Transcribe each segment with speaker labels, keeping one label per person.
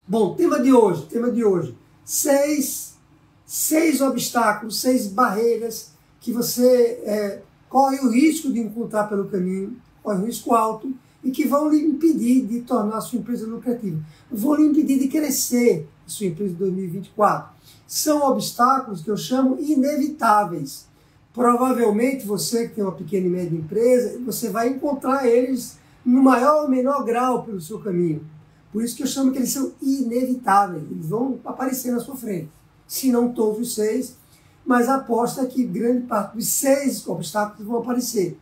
Speaker 1: Bom, tema de hoje, seis obstáculos, 6 barreiras que você corre o risco de encontrar pelo caminho, corre um risco alto e que vão lhe impedir de tornar a sua empresa lucrativa, vão lhe impedir de crescer a sua empresa em 2024. São obstáculos que eu chamo inevitáveis. Provavelmente você que tem uma pequena e média empresa, você vai encontrar eles no maior ou menor grau pelo seu caminho. Por isso que eu chamo que eles são inevitáveis, eles vão aparecer na sua frente. Se não todos os 6, mas a aposta é que grande parte dos 6 obstáculos vão aparecer.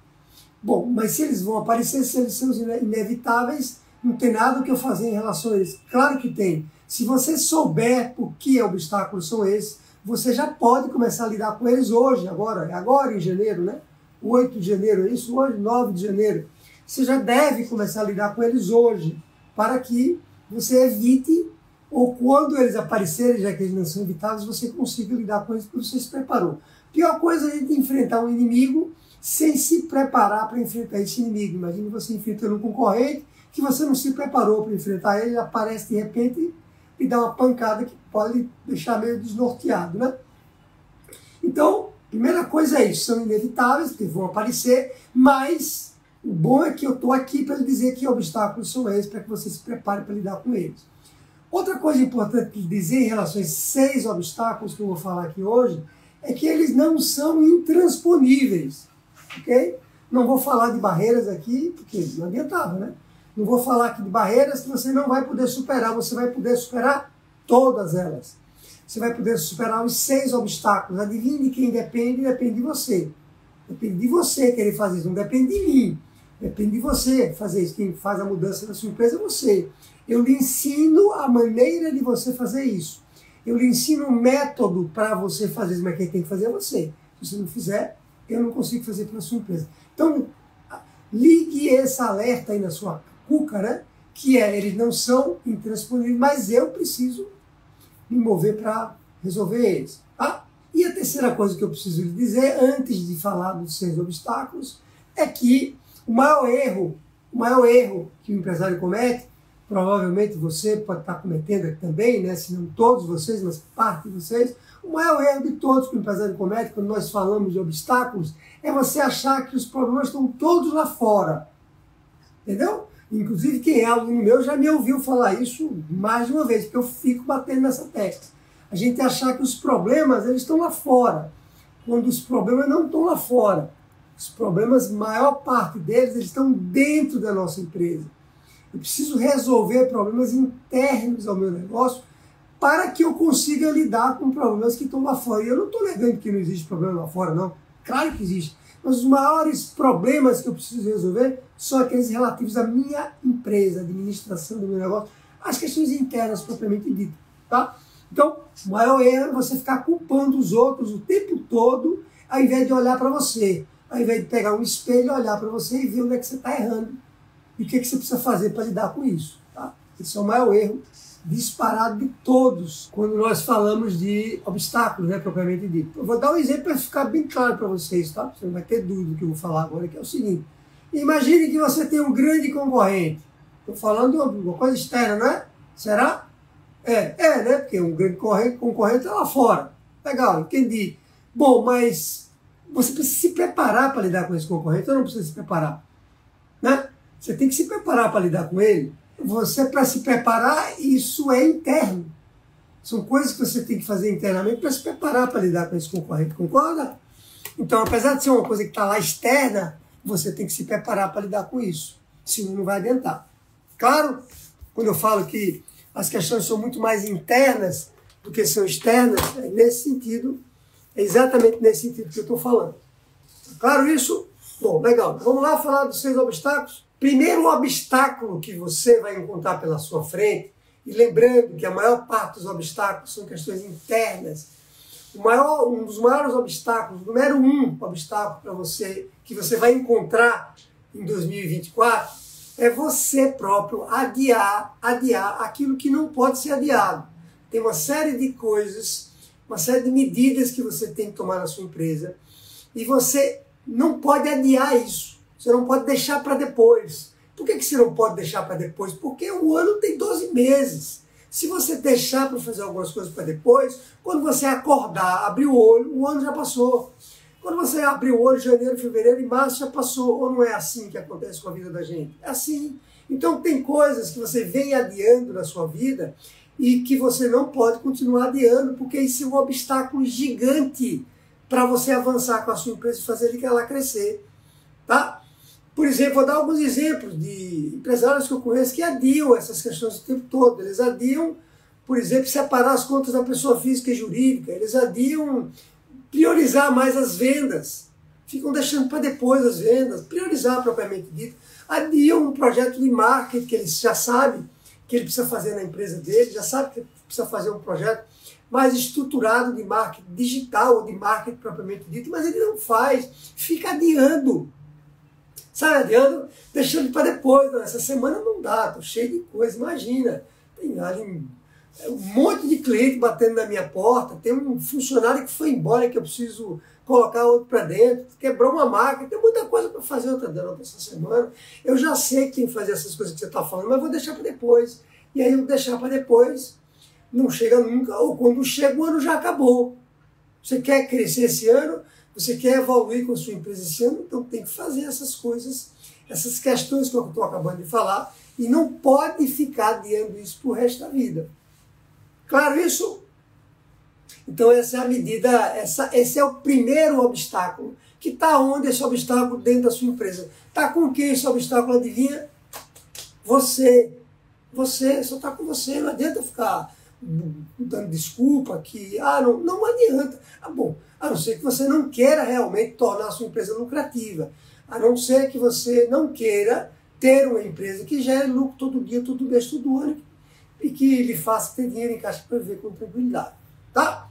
Speaker 1: Bom, mas se eles vão aparecer, se eles são inevitáveis, não tem nada o que eu fazer em relação a eles. Claro que tem. Se você souber por que obstáculos são esses, você já pode começar a lidar com eles hoje, agora em janeiro, né? 8 de janeiro, é isso? Hoje, 9 de janeiro. Você já deve começar a lidar com eles hoje, para que você evite, ou quando eles aparecerem, já que eles não são evitáveis, você consiga lidar com eles porque você se preparou. Pior coisa é a gente enfrentar um inimigo sem se preparar para enfrentar esse inimigo. Imagina você enfrentando um concorrente que você não se preparou para enfrentar ele, ele aparece de repente e dá uma pancada que pode deixar meio desnorteado, né? Então, primeira coisa é isso, são inevitáveis, porque vão aparecer, mas o bom é que eu estou aqui para lhe dizer que obstáculos são esses, para que você se prepare para lidar com eles. Outra coisa importante de dizer em relação a esses 6 obstáculos que eu vou falar aqui hoje, é que eles não são intransponíveis, ok? Não vou falar de barreiras aqui, porque não adiantava, né? Não vou falar aqui de barreiras que você não vai poder superar, você vai poder superar todas elas. Você vai poder superar os 6 obstáculos. Adivinhe de quem depende? Depende de você. Depende de você querer fazer isso, não depende de mim. Depende de você fazer isso. Quem faz a mudança da sua empresa é você. Eu lhe ensino a maneira de você fazer isso. Eu lhe ensino um método para você fazer isso, mas quem tem que fazer é você. Se você não fizer, eu não consigo fazer pela sua empresa. Então, ligue esse alerta aí na sua cuca, né? Que eles não são intransponíveis, mas eu preciso me mover para resolver eles. Tá? E a terceira coisa que eu preciso lhe dizer, antes de falar dos 6 obstáculos, é que o maior erro que o empresário comete, provavelmente você pode estar cometendo aqui também, né? Se não todos vocês, mas parte de vocês, o maior erro de todos que o empresário comete quando nós falamos de obstáculos é você achar que os problemas estão todos lá fora. Entendeu? Inclusive quem é aluno meu já me ouviu falar isso mais de uma vez, porque eu fico batendo nessa tecla. A gente achar que os problemas eles estão lá fora, quando os problemas não estão lá fora. Os problemas, maior parte deles, eles estão dentro da nossa empresa. Eu preciso resolver problemas internos ao meu negócio para que eu consiga lidar com problemas que estão lá fora. E eu não estou negando que não existe problema lá fora, não. Claro que existe. Mas os maiores problemas que eu preciso resolver são aqueles relativos à minha empresa, à administração do meu negócio, as questões internas propriamente ditas. Tá? Então, o maior erro é você ficar culpando os outros o tempo todo, ao invés de olhar para você. Ao invés de pegar um espelho, olhar para você e ver onde é que você está errando. E o que você precisa fazer para lidar com isso. Tá? Esse é o maior erro disparado de todos quando nós falamos de obstáculos, né, propriamente dito. Eu vou dar um exemplo para ficar bem claro para vocês, tá? Você não vai ter dúvida do que eu vou falar agora, que é o seguinte. Imagine que você tem um grande concorrente. Estou falando de uma coisa externa, não é? Será? Né? Porque um grande concorrente está lá fora. Legal, entendi. Bom, mas você precisa se preparar para lidar com esse concorrente ou não precisa se preparar? Né? Você tem que se preparar para lidar com ele. Você, para se preparar, isso é interno. São coisas que você tem que fazer internamente para se preparar para lidar com esse concorrente, concorda? Então, apesar de ser uma coisa que está lá externa, você tem que se preparar para lidar com isso. Senão não vai adiantar. Claro, quando eu falo que as questões são muito mais internas do que são externas, é nesse sentido, é exatamente nesse sentido que eu estou falando. Claro isso? Bom, legal. Vamos lá falar dos 6 obstáculos? Primeiro obstáculo que você vai encontrar pela sua frente, e lembrando que a maior parte dos obstáculos são questões internas, um dos maiores obstáculos, número 1 obstáculo para você, que você vai encontrar em 2024, é você próprio adiar aquilo que não pode ser adiado. Tem uma série de coisas, uma série de medidas que você tem que tomar na sua empresa, e você não pode adiar isso. Você não pode deixar para depois. Por que você não pode deixar para depois? Porque o ano tem 12 meses. Se você deixar para fazer algumas coisas para depois, quando você acordar, abrir o olho, o ano já passou. Quando você abrir o olho, janeiro, fevereiro e março já passou. Ou não é assim que acontece com a vida da gente? É assim. Então tem coisas que você vem adiando na sua vida e que você não pode continuar adiando, porque isso é um obstáculo gigante para você avançar com a sua empresa e fazer ela crescer. Tá? Por exemplo, vou dar alguns exemplos de empresários que eu conheço que adiam essas questões o tempo todo. Eles adiam, por exemplo, separar as contas da pessoa física e jurídica. Eles adiam priorizar mais as vendas. Ficam deixando para depois as vendas. Priorizar propriamente dito. Adiam um projeto de marketing que eles já sabem que ele precisa fazer na empresa dele, já sabe que precisa fazer um projeto mais estruturado de marketing digital ou de marketing propriamente dito, mas ele não faz. Fica adiando. Sai adiando, deixando para depois. Não, essa semana não dá, estou cheio de coisa. Imagina, tem ali um monte de cliente batendo na minha porta, tem um funcionário que foi embora que eu preciso colocar outro para dentro, quebrou uma máquina, tem muita coisa para fazer outra essa semana. Eu já sei que tem que fazer essas coisas que você está falando, mas vou deixar para depois. E aí eu deixar para depois, não chega nunca, ou quando chega o ano já acabou. Você quer crescer esse ano, você quer evoluir com a sua empresa esse ano, então tem que fazer essas coisas, essas questões que eu estou acabando de falar, e não pode ficar adiando isso para o resto da vida. Claro isso? Então essa é a medida, esse é o primeiro obstáculo. Que está onde esse obstáculo dentro da sua empresa? Está com quem esse obstáculo, adivinha? Você. Você, só está com você, não adianta ficar dando desculpa que, não adianta. Bom, a não ser que você não queira realmente tornar a sua empresa lucrativa, a não ser que você não queira ter uma empresa que gere lucro todo dia, todo mês, todo ano, e que lhe faça ter dinheiro em caixa para viver com tranquilidade. Tá?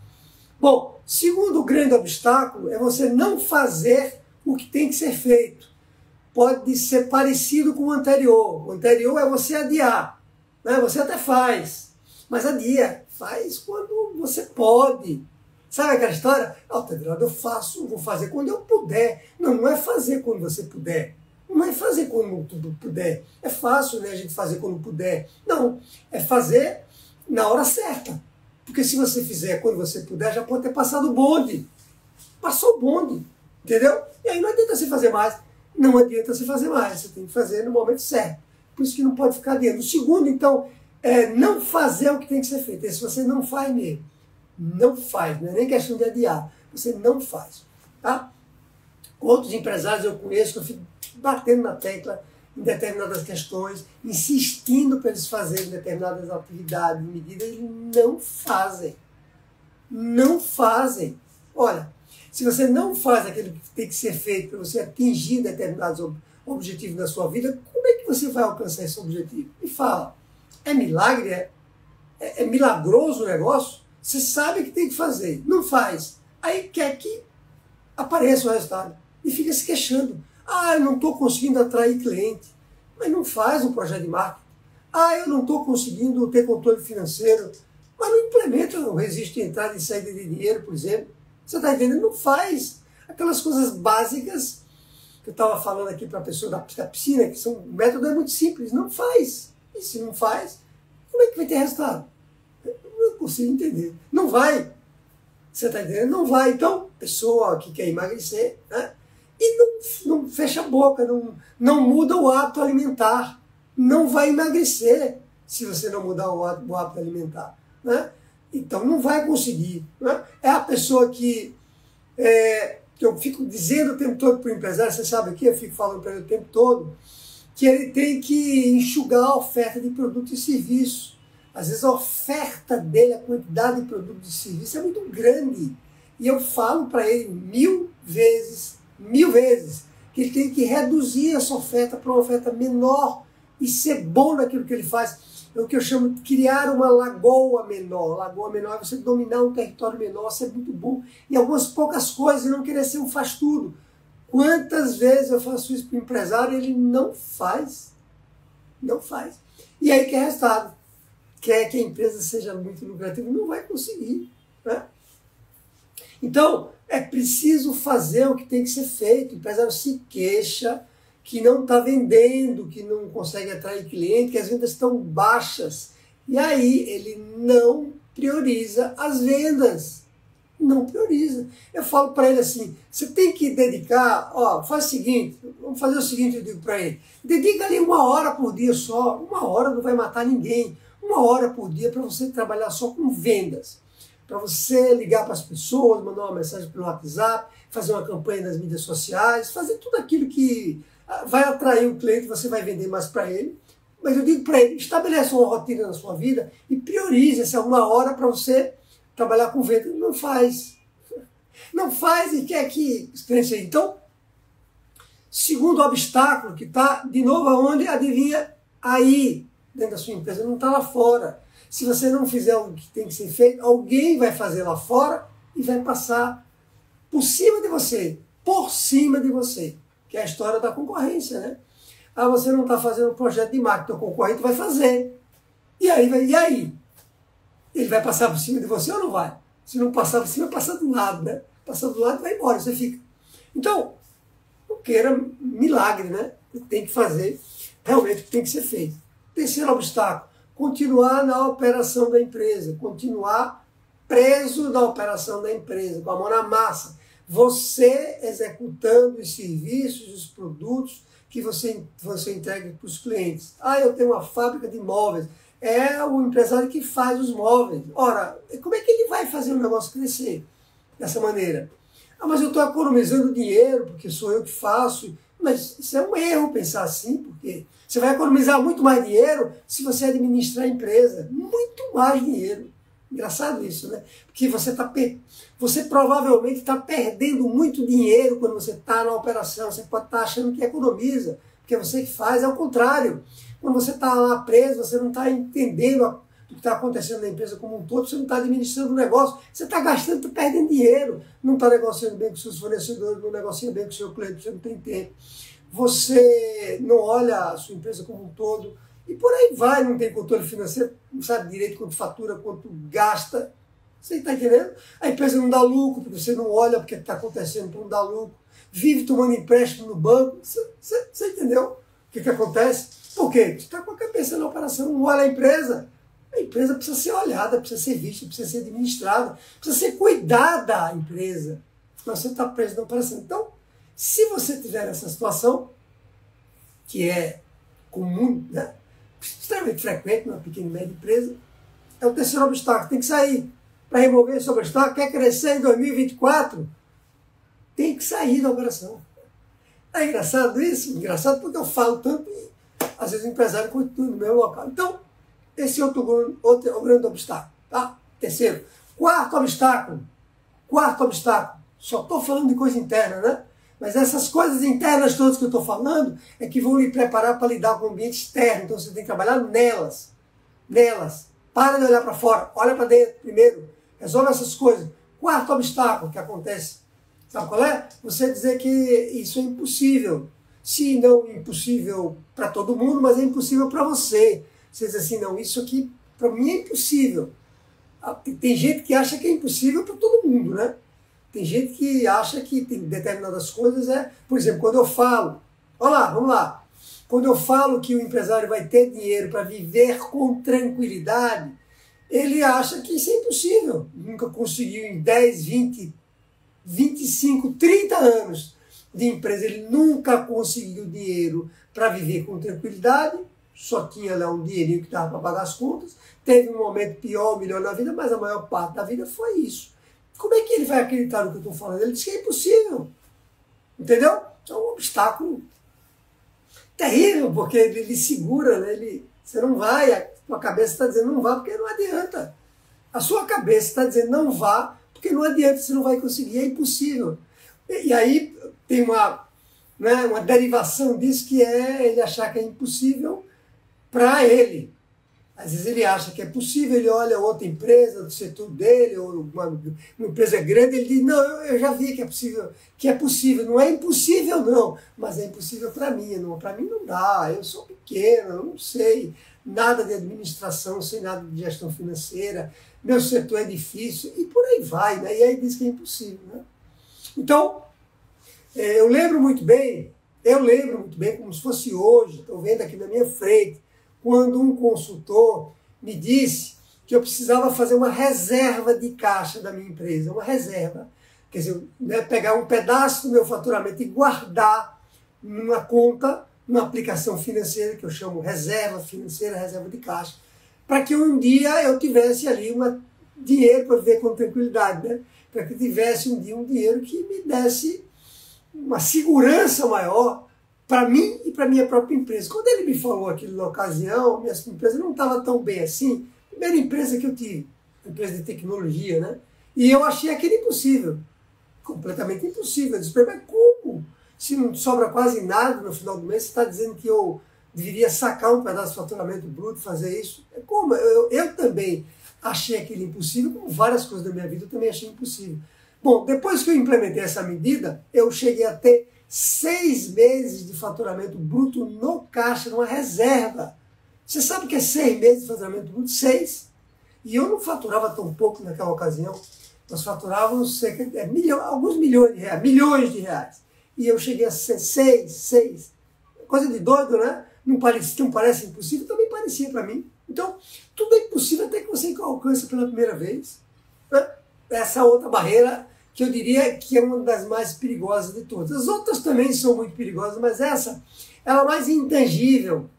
Speaker 1: Bom, segundo grande obstáculo é você não fazer o que tem que ser feito. Pode ser parecido com o anterior. O anterior é você adiar. Né? Você até faz, mas adia. Faz quando você pode. Sabe aquela história? Eu faço, vou fazer quando eu puder. Não, não é fazer quando você puder. Não é fazer quando tudo puder. É fácil, né, a gente fazer quando puder. Não, é fazer na hora certa. Porque se você fizer quando você puder, já pode ter passado o bonde. Passou o bonde, entendeu? E aí não adianta você fazer mais. Não adianta você fazer mais. Você tem que fazer no momento certo. Por isso que não pode ficar adiando. O segundo, então, é não fazer o que tem que ser feito. Se você não faz mesmo, não faz. Não é nem questão de adiar. Você não faz. Tá? Outros empresários eu conheço que eu fico batendo na tecla em determinadas questões, insistindo para eles fazerem determinadas atividades, medidas, eles não fazem. Não fazem. Olha, se você não faz aquilo que tem que ser feito para você atingir determinados objetivos na sua vida, como é que você vai alcançar esse objetivo? Me fala, é milagre? É milagroso o negócio? Você sabe que tem que fazer, não faz. Aí quer que apareça o resultado e fica se queixando. Eu não estou conseguindo atrair cliente. Mas não faz um projeto de marketing. Eu não estou conseguindo ter controle financeiro. Mas não implementa o registro de entrada e saída de dinheiro, por exemplo. Você está entendendo? Não faz. Aquelas coisas básicas que eu estava falando aqui para a pessoa da piscina, que o método é muito simples. Não faz. E se não faz, como é que vai ter resultado? Eu não consigo entender. Não vai. Você está entendendo? Não vai. Então, pessoa que quer emagrecer, né? E não fecha a boca, não muda o hábito alimentar. Não vai emagrecer se você não mudar o hábito alimentar. Né? Então não vai conseguir. Né? É a pessoa que eu fico dizendo o tempo todo para o empresário, você sabe aqui, eu fico falando para ele o tempo todo, que ele tem que enxugar a oferta de produto e serviço. Às vezes a oferta dele, a quantidade de produto e serviço é muito grande. E eu falo para ele 1000 vezes, que ele tem que reduzir essa oferta para uma oferta menor e ser bom naquilo que ele faz. É o que eu chamo de criar uma lagoa menor. Lagoa menor é você dominar um território menor, ser muito bom em algumas poucas coisas e não querer ser um faz-tudo. Quantas vezes eu faço isso para o empresário e ele não faz? Não faz. E aí quer resultado. Quer que a empresa seja muito lucrativa? Não vai conseguir. Né? Então, é preciso fazer o que tem que ser feito. O empresário se queixa que não está vendendo, que não consegue atrair cliente, que as vendas estão baixas. E aí ele não prioriza as vendas. Não prioriza. Eu falo para ele assim, você tem que dedicar, ó, faz o seguinte, vamos fazer o seguinte, eu digo para ele, dedica ali 1 hora por dia só, 1 hora não vai matar ninguém, 1 hora por dia para você trabalhar só com vendas, para você ligar para as pessoas, mandar uma mensagem pelo WhatsApp, fazer uma campanha nas mídias sociais, fazer tudo aquilo que vai atrair o cliente, você vai vender mais para ele. Mas eu digo para ele, estabeleça uma rotina na sua vida e priorize essa 1 hora para você trabalhar com venda. Não faz. Não faz e quer que cresça. Então, segundo obstáculo que está, de novo, aonde? Adivinha? Aí, dentro da sua empresa, não está lá fora. Se você não fizer o que tem que ser feito, alguém vai fazer lá fora e vai passar por cima de você, por cima de você, que é a história da concorrência, né? Ah, você não está fazendo um projeto de marketing, o concorrente vai fazer. E aí? Ele vai passar por cima de você ou não vai? Se não passar por cima, passa do lado, né? Passar do lado, vai embora, você fica. Então, não queira milagre, né? Tem que fazer realmente o que tem que ser feito. Terceiro obstáculo, continuar na operação da empresa, continuar preso na operação da empresa, com a mão na massa. Você executando os serviços, os produtos que você entrega para os clientes. Ah, eu tenho uma fábrica de móveis. É o empresário que faz os móveis. Ora, como é que ele vai fazer o negócio crescer dessa maneira? Ah, mas eu estou economizando dinheiro porque sou eu que faço. Mas isso é um erro pensar assim, porque você vai economizar muito mais dinheiro se você administrar a empresa. Muito mais dinheiro. Engraçado isso, né? Porque você provavelmente está perdendo muito dinheiro quando você está na operação. Você pode estar achando que economiza, porque você que faz, é o contrário. Quando você está lá preso, você não está entendendo o que está acontecendo na empresa como um todo, você não está administrando o negócio, você está gastando, está perdendo dinheiro, não está negociando bem com seus fornecedores, não negocia bem com o seu cliente, você não tem tempo. Você não olha a sua empresa como um todo, e por aí vai, não tem controle financeiro, não sabe direito quanto fatura, quanto gasta. Você está entendendo? A empresa não dá lucro, porque você não olha o que está acontecendo para não dar lucro. Vive tomando empréstimo no banco. Você entendeu o que acontece? Por quê? Você está com a cabeça na operação, não olha a empresa. A empresa precisa ser olhada, precisa ser vista, precisa ser administrada, precisa ser cuidada a empresa. Senão você está preso na operação. Então, se você tiver essa situação, que é comum, né? Extremamente frequente numa pequena e média empresa, é o terceiro obstáculo. Tem que sair. Para remover esse obstáculo, quer crescer em 2024, tem que sair da operação. É engraçado isso? Engraçado porque eu falo tanto e às vezes o empresário continua no meu local. Então, esse é outro grande obstáculo. Tá? Terceiro. Quarto obstáculo. Só estou falando de coisa interna, né? Mas essas coisas internas todas que eu estou falando é que vão lhe preparar para lidar com o ambiente externo. Então você tem que trabalhar nelas. Para de olhar para fora, olha para dentro primeiro. Resolve essas coisas. Quarto obstáculo que acontece, sabe qual é? Você dizer que isso é impossível. Se não impossível para todo mundo, mas é impossível para você. Você diz assim, não, isso aqui para mim é impossível. Tem gente que acha que é impossível para todo mundo, né? Tem gente que acha que tem determinadas coisas, por exemplo, quando eu falo, vamos lá, quando eu falo que o empresário vai ter dinheiro para viver com tranquilidade, ele acha que isso é impossível. Nunca conseguiu em 10, 20, 25, 30 anos de empresa, ele nunca conseguiu dinheiro para viver com tranquilidade, só tinha lá um dinheirinho que dava para pagar as contas, teve um momento pior, melhor na vida, mas a maior parte da vida foi isso. Como é que ele vai acreditar no que eu estou falando? Ele diz que é impossível. Entendeu? É um obstáculo terrível, porque ele segura, né? Você não vai, a sua cabeça está dizendo não vá porque não adianta. A sua cabeça está dizendo não vá porque não adianta, você não vai conseguir, é impossível. E aí tem uma derivação disso que é ele achar que é impossível para ele. Às vezes ele acha que é possível, ele olha outra empresa do setor dele, ou uma empresa grande, ele diz, não, eu já vi que é possível. Não é impossível não, mas é impossível para mim. Para mim não dá, eu sou pequeno, eu não sei nada de administração, não sei nada de gestão financeira, meu setor é difícil, e por aí vai, né? E aí diz que é impossível, né? Então, eu lembro muito bem, como se fosse hoje, estou vendo aqui na minha frente, quando um consultor me disse que eu precisava fazer uma reserva de caixa da minha empresa, uma reserva. Quer dizer, né, pegar um pedaço do meu faturamento e guardar numa conta, numa aplicação financeira que eu chamo reserva financeira, reserva de caixa, para que um dia eu tivesse ali dinheiro para viver com tranquilidade, né? Para que eu tivesse um dia um dinheiro que me desse uma segurança maior para mim e para a minha própria empresa. Quando ele me falou aquilo na ocasião, minha empresa não estava tão bem assim. Primeira empresa que eu tive, empresa de tecnologia, né? E eu achei aquilo impossível, completamente impossível. Eu disse, mas como? Se não sobra quase nada no final do mês, você está dizendo que eu deveria sacar um pedaço de faturamento bruto, fazer isso? Como? Eu também achei aquilo impossível, como várias coisas da minha vida eu também achei impossível. Bom, depois que eu implementei essa medida, eu cheguei a ter 6 meses de faturamento bruto no caixa, numa reserva. Você sabe o que é 6 meses de faturamento bruto? 6. E eu não faturava tão pouco naquela ocasião. Nós faturávamos cerca de alguns milhões de reais. E eu cheguei a ser 6. Coisa de doido, né? Não parece impossível? Também parecia para mim. Então, tudo é impossível até que você alcance pela primeira vez. Né? Essa outra barreira que eu diria que é uma das mais perigosas de todas. As outras também são muito perigosas, mas essa ela é mais intangível.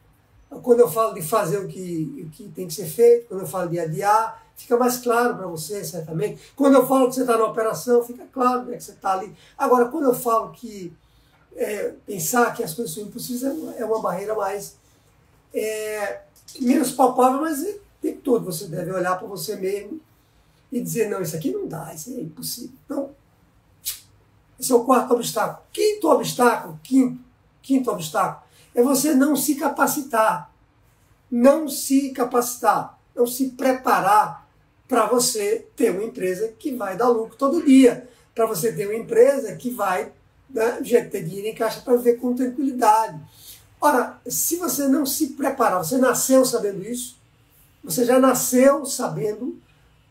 Speaker 1: Quando eu falo de fazer o que tem que ser feito, quando eu falo de adiar, fica mais claro para você, certamente. Quando eu falo que você está na operação, fica claro, né, que você está ali. Agora, quando eu falo que pensar que as coisas são impossíveis é uma barreira mais menos palpável, mas o tempo todo você deve olhar para você mesmo e dizer, não, isso aqui não dá, isso é impossível. Então, esse é o quarto obstáculo. Quinto obstáculo, é você não se capacitar. Não se preparar para você ter uma empresa que vai dar lucro todo dia. Para você ter uma empresa que vai, né, já ter dinheiro em caixa para viver com tranquilidade. Ora, se você não se preparar, você nasceu sabendo isso, você já nasceu sabendo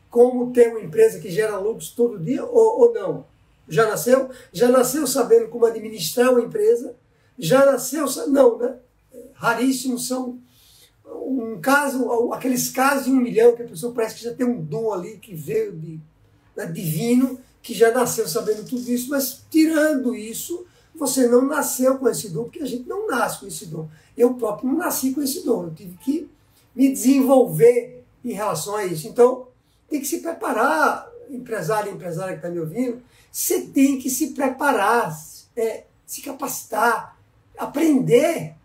Speaker 1: como ter uma empresa que gera lucros todo dia ou não? Já nasceu? Já nasceu sabendo como administrar uma empresa? Já nasceu? Não, né? Raríssimos são aqueles casos de 1 milhão que a pessoa parece que já tem um dom ali que veio divino, que já nasceu sabendo tudo isso, mas tirando isso, você não nasceu com esse dom, porque a gente não nasce com esse dom. Eu próprio não nasci com esse dom, eu tive que me desenvolver em relação a isso. Então, tem que se preparar, empresário e empresária que está me ouvindo, você tem que se preparar, se capacitar, aprender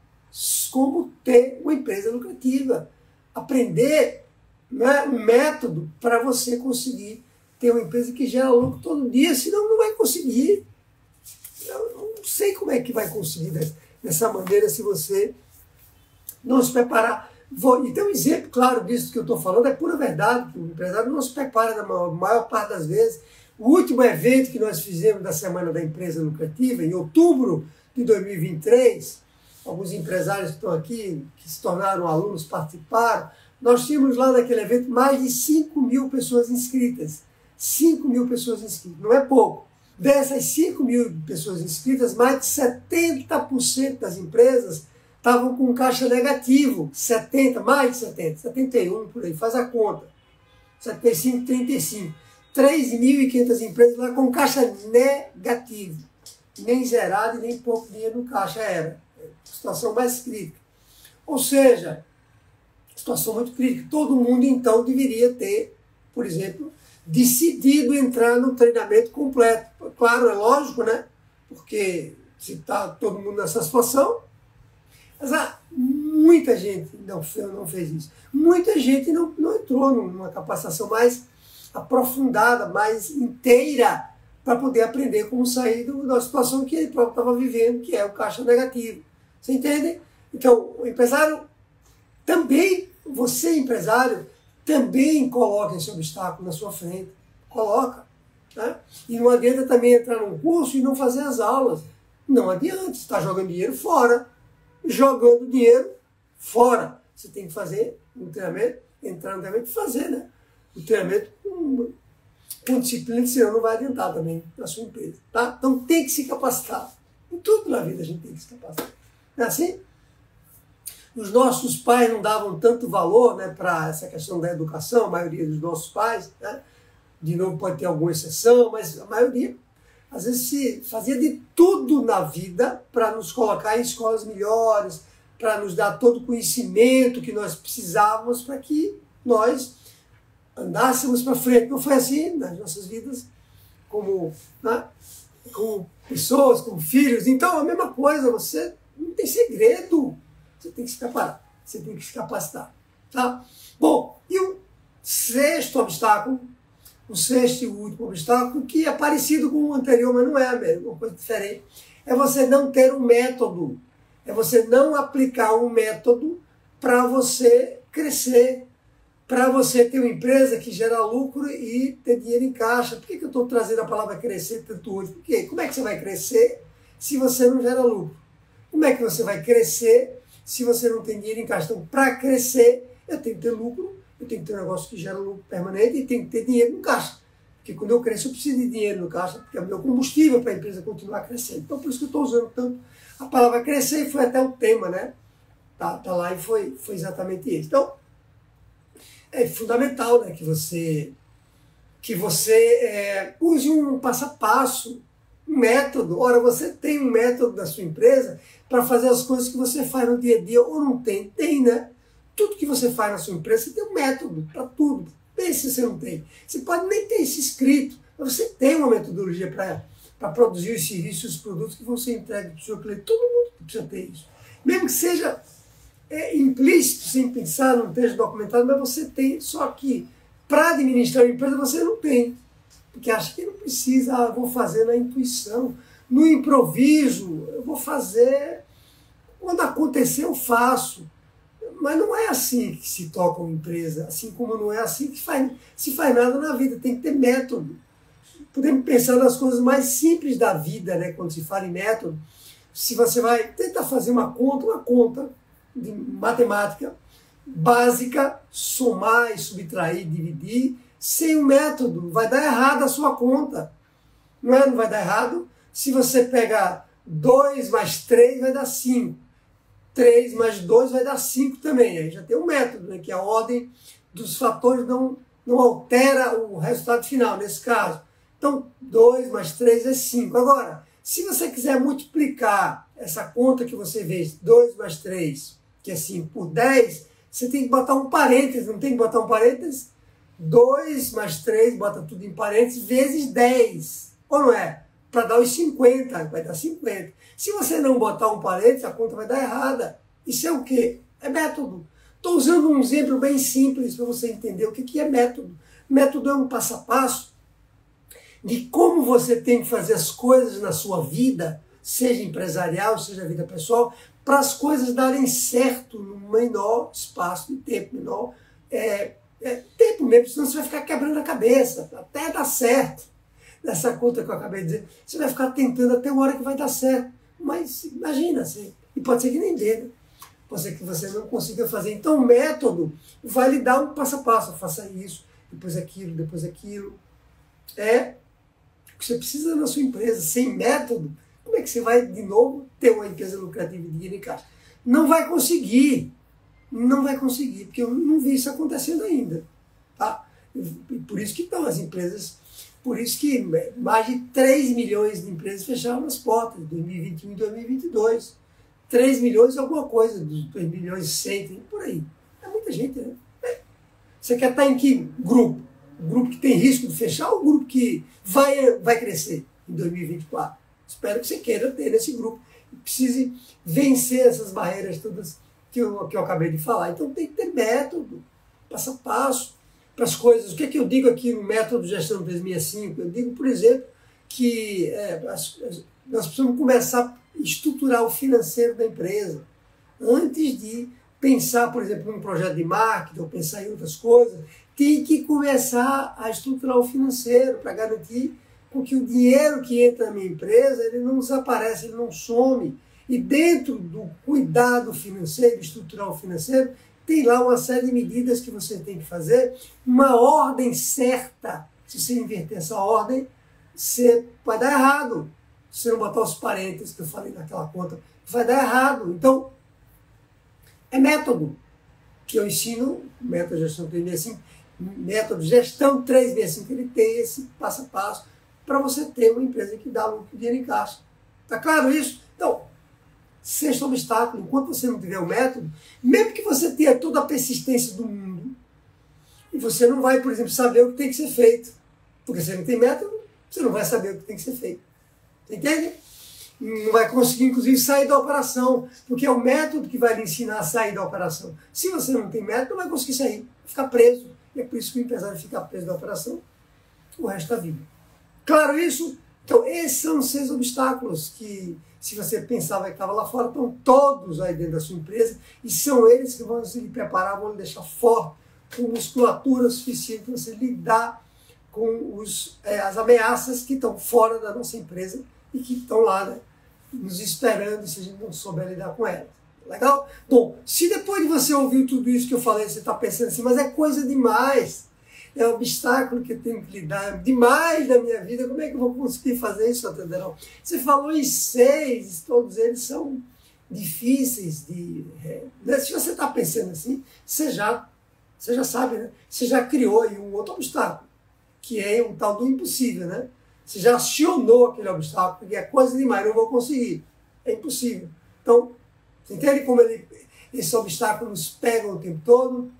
Speaker 1: como ter uma empresa lucrativa, aprender, né, um método para você conseguir ter uma empresa que gera lucro todo dia, senão não vai conseguir. Eu não sei como é que vai conseguir dessa maneira se você não se preparar. Então, um exemplo claro disso que eu estou falando é pura verdade, que o empresário não se prepara na maior parte das vezes. O último evento que nós fizemos da Semana da Empresa Lucrativa, em outubro de 2023, alguns empresários que estão aqui, que se tornaram alunos, participaram, nós tínhamos lá naquele evento mais de 5.000 pessoas inscritas. 5.000 pessoas inscritas, não é pouco. Dessas 5.000 pessoas inscritas, mais de 70% das empresas estavam com caixa negativo. Mais de 70, 71 por aí, faz a conta. 75, 35. 3.500 empresas lá com caixa negativo. Nem zerado e nem pouco dinheiro no caixa era. Situação mais crítica. Ou seja, situação muito crítica. Todo mundo, então, deveria ter, por exemplo, decidido entrar no treinamento completo. Claro, é lógico, né? Porque se está todo mundo nessa situação, mas muita gente não fez isso. Muita gente não entrou numa capacitação mais aprofundada, mais inteira, para poder aprender como sair da situação que ele próprio estava vivendo, que é o caixa negativo. Você entende? Então, o empresário também, você empresário, também coloca esse obstáculo na sua frente. Coloca. Né? E não adianta também entrar num curso e não fazer as aulas. Não adianta, você está jogando dinheiro fora. Jogando dinheiro fora. Você tem que fazer um treinamento, entrar no treinamento e fazer, né? O treinamento com disciplina, senão não vai adiantar também na sua empresa. Tá? Então tem que se capacitar. Em tudo na vida a gente tem que se capacitar. Não é assim? os nossos pais não davam tanto valor, né, para essa questão da educação, a maioria dos nossos pais, né? De novo pode ter alguma exceção, mas a maioria, às vezes, se fazia de tudo na vida para nos colocar em escolas melhores, para nos dar todo o conhecimento que nós precisávamos para que nós andássemos para frente. Não foi assim nas nossas vidas, como, né, como pessoas, como filhos. Então, a mesma coisa, você não tem segredo. Você tem que se preparar, você tem que se capacitar. Tá? Bom, e o sexto obstáculo, o sexto e último obstáculo, que é parecido com o anterior, mas não é a mesma, uma coisa diferente, é você não ter um método, é você não aplicar um método para você crescer, para você ter uma empresa que gera lucro e ter dinheiro em caixa. Por que eu estou trazendo a palavra crescer tanto hoje? Porque como é que você vai crescer se você não gera lucro? Como é que você vai crescer se você não tem dinheiro em caixa? Então, para crescer, eu tenho que ter lucro, eu tenho que ter um negócio que gera lucro permanente e tenho que ter dinheiro no caixa. Porque quando eu cresço, eu preciso de dinheiro no caixa, porque é o meu combustível para a empresa continuar crescendo. Então, por isso que eu estou usando tanto a palavra crescer, e foi até o tema, né? Tá lá e foi exatamente isso. Então, é fundamental, né, que você use um passo a passo, um método. Ora, você tem um método da sua empresa para fazer as coisas que você faz no dia a dia, ou não tem? Tem, né? Tudo que você faz na sua empresa, você tem um método para tudo. Pense se você não tem. Você pode nem ter isso escrito, mas você tem uma metodologia para produzir os serviços, os produtos que vão ser entregues para o seu cliente. Todo mundo precisa ter isso. Mesmo que seja implícito, sem pensar, não esteja documentado, mas você tem. Só que para administrar uma empresa você não tem. Porque acha que não precisa, vou fazer na intuição, no improviso, eu vou fazer, quando acontecer eu faço. Mas não é assim que se toca uma empresa, assim como não é assim que se faz nada na vida, tem que ter método. Podemos pensar nas coisas mais simples da vida, né? Quando se fala em método, se você vai tentar fazer uma conta de matemática básica, somar e subtrair, dividir, sem um método, vai dar errado a sua conta. Não vai dar errado? Se você pegar 2 mais 3 vai dar 5. 3 mais 2 vai dar 5 também. Aí já tem um método, né, que a ordem dos fatores não altera o resultado final, nesse caso. Então, 2 mais 3 é 5. Agora, se você quiser multiplicar essa conta que você vê, 2 mais 3, que é 5, por 10, você tem que botar um parênteses, não tem que botar um parênteses? 2 mais 3, bota tudo em parênteses, vezes 10. Ou não é? Para dar os 50, vai dar 50. Se você não botar um parênteses, a conta vai dar errada. Isso é o quê? É método. Estou usando um exemplo bem simples para você entender o que é método. Método é um passo a passo de como você tem que fazer as coisas na sua vida, seja empresarial, seja vida pessoal, para as coisas darem certo no menor espaço de tempo, menor tempo mesmo, senão você vai ficar quebrando a cabeça, até dar certo. Nessa conta que eu acabei de dizer, você vai ficar tentando até uma hora que vai dar certo. Mas imagina, e pode ser que nem dê, né? Pode ser que você não consiga fazer. Então o método vai lhe dar um passo a passo, faça isso, depois aquilo, depois aquilo. É o que você precisa na sua empresa. Sem método, como é que você vai, de novo, ter uma empresa lucrativa e dinheiro em caixa? Não vai conseguir. Não vai conseguir, porque eu não vi isso acontecendo ainda. Tá? Por isso que estão as empresas, por isso que mais de 3 milhões de empresas fecharam as portas em 2021 e 2022. 3 milhões é alguma coisa, dos 2 milhões e 100, por aí. É muita gente, né? Você quer estar em que grupo? O grupo que tem risco de fechar ou o grupo que vai crescer em 2024? Espero que você queira ter nesse grupo. Precise vencer essas barreiras todas que eu acabei de falar. Então tem que ter método, passo a passo, para as coisas. O que é que eu digo aqui no método de gestão 365? Eu digo, por exemplo, que nós precisamos começar a estruturar o financeiro da empresa antes de pensar, por exemplo, num projeto de marketing ou pensar em outras coisas. Tem que começar a estruturar o financeiro para garantir que o dinheiro que entra na minha empresa ele não desaparece, ele não some. E dentro do cuidado financeiro, estrutural financeiro, tem lá uma série de medidas que você tem que fazer, uma ordem certa. Se você inverter essa ordem, você vai dar errado. Se você não botar os parênteses que eu falei naquela conta, vai dar errado. Então, é método, que eu ensino, método de gestão 365, método de gestão 365, ele tem esse passo a passo para você ter uma empresa que dá lucro e dinheiro em caixa. Tá claro isso? Então, sexto obstáculo, enquanto você não tiver o método, mesmo que você tenha toda a persistência do mundo, e você não vai, por exemplo, saber o que tem que ser feito, porque você não tem método, você não vai saber o que tem que ser feito. Entende? Não vai conseguir, inclusive, sair da operação, porque é o método que vai lhe ensinar a sair da operação. Se você não tem método, não vai conseguir sair, vai ficar preso. E é por isso que o empresário fica preso da operação o resto da vida. Claro isso? Então, esses são os 6 obstáculos que, se você pensava que estava lá fora, estão todos aí dentro da sua empresa, e são eles que vão lhe preparar, vão lhe deixar forte, com musculatura suficiente para você lidar com as ameaças que estão fora da nossa empresa e que estão lá, né, nos esperando se a gente não souber lidar com elas. Legal? Bom, se depois de você ouvir tudo isso que eu falei, você está pensando assim, mas é coisa demais, é um obstáculo que eu tenho que lidar, é demais da minha vida, como é que eu vou conseguir fazer isso, Atenderão? Você falou em 6, todos eles são difíceis de... né? Se você está pensando assim, você já sabe, né? Você já criou aí um outro obstáculo, que é um tal do impossível, né? Você já acionou aquele obstáculo, porque é coisa demais, não vou conseguir. É impossível. Então, você entende como esses obstáculos nos pegam o tempo todo?